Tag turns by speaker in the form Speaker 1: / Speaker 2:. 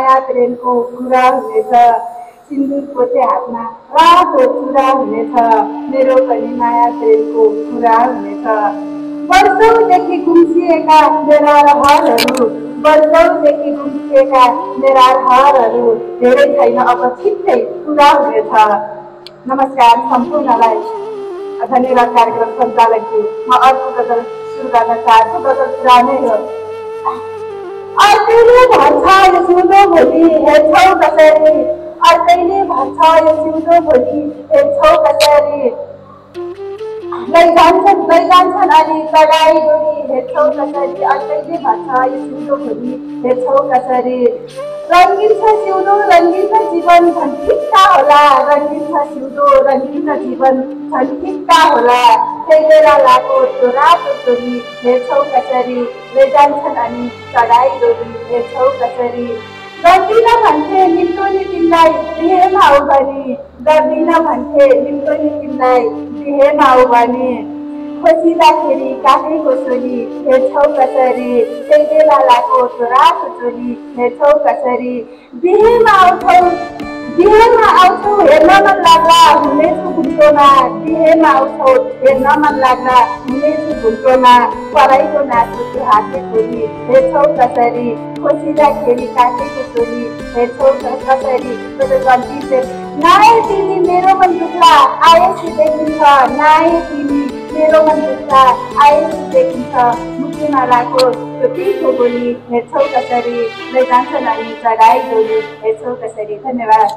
Speaker 1: माया प्रेमको कुरा हुनेछ। सिन्दुर पोते हातमा रातो चुरा हुनेछ। मेरो पनि माया प्रेमको कुरा हुनेछ। वर्षौंदेखि गुम्सिएका मेरा रहरहरू, वर्षौंदेखि गुम्सिएका मेरा रहरहरू धेरै छैन, अब छिट्टै पुरा हुनेछ। नमस्कार सम्पूर्णलाई। धन्यवाद कार्यक्रम सञ्चालकज्यू। म अर्को गजल सुरु गर्न चाहन्छु। गजल पुरानै हो। अर्कैले भन्छ यो सिउँदो भोलि हेर्छौ कसरी, अर्कैले भन्छ यो सिउँदो भोलि हेर्छौ कसरी, लैजान्छन् अनि चढाइ डोरी हेर्छौ कसरी, अर्कैले भन्छ यो सिउँदो भोलि हेर्छौ कसरी। रङ्गिन छ सिउँदो रङ्गिन छ जीवन झन् ठिक्का होला, रङ्गिन छ सिउँदो रङ्गिन छ जीवन झन् ठिक्का होला। खेलेर लाएको त्यो रातो चोरी हेर्छौ कसरी, लैजान्छन् अनि चढाइ डोरी हेर्छौ कसरी। गर्दिन भन्थे निम्तो नि तिमीलाई बिहेमा आऊ भनी, गर्दिन भन्थे निम्तो नि तिमीलाई बिहेमा आऊ भनी। खोजिँदाखेरि काखैको छोरी हेर्छौ कसरी, त्यही बेला लाएको त्यो रातो चोरी हेर्छौ कसरी। बिहेमा आउँछौ हेर्न मन लाग्ला हुनेछु घुम्टोमा, बिहेमा आउँछौ हेर्न मन लाग्ला हुनेछु घुम्टोमा। पराइको नाचो त्यो हातले छोरी हेर्छौ कसरी, खोजिँदाखेरि काखैको छोरी हेर्छौ कसरी। नाए तिमी मेरो मन दुख्ला आएपछि देखिन्छ, नाए तिमी मेरो मन दुख्ला आएपछि देखिन्छ। मुखमा लाएको त्यो पिठो गोली हेर्छौ कसरी, लैजान्छन् अनि चढाइ डोरी हेर्छौ कसरी। धन्यवाद।